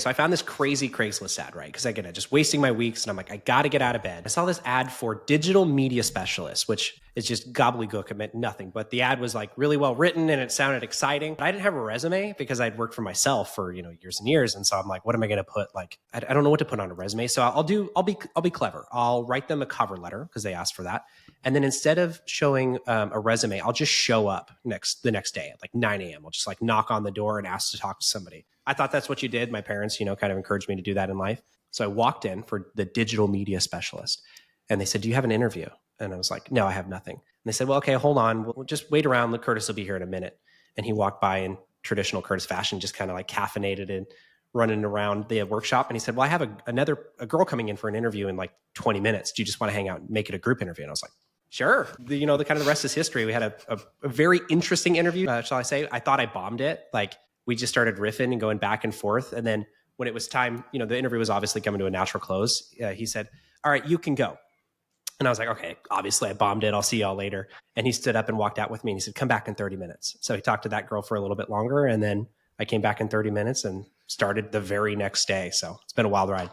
So I found this crazy Craigslist ad, right? Because again, I'm just wasting my weeks and I'm like, I got to get out of bed. I saw this ad for digital media specialist, which is just gobbledygook. It meant nothing, but the ad was like really well written and it sounded exciting. But I didn't have a resume because I'd worked for myself for, years and years. And so I'm like, what am I going to put? Like, I don't know what to put on a resume. So I'll be clever. I'll write them a cover letter because they asked for that. And then instead of showing a resume, I'll just show up the next day at like 9 a.m. I'll just like knock on the door and ask to talk to somebody. I thought that's what you did. My parents, kind of encouraged me to do that in life. So I walked in for the digital media specialist and they said, do you have an interview? And I was like, no, I have nothing. And they said, well, okay, hold on. We'll just wait around. Curtis will be here in a minute. And he walked by in traditional Curtis fashion, just kind of like caffeinated and running around the workshop. And he said, well, I have a girl coming in for an interview in like 20 minutes. Do you just want to hang out and make it a group interview? And I was like, sure. The kind of the rest is history. We had a very interesting interview, shall I say. I thought I bombed it. Like we just started riffing and going back and forth. And then when it was time, the interview was obviously coming to a natural close. He said, all right, you can go. And I was like, okay, obviously I bombed it. I'll see y'all later. And he stood up and walked out with me and he said, come back in 30 minutes. So he talked to that girl for a little bit longer. And then I came back in 30 minutes and started the very next day. So it's been a wild ride.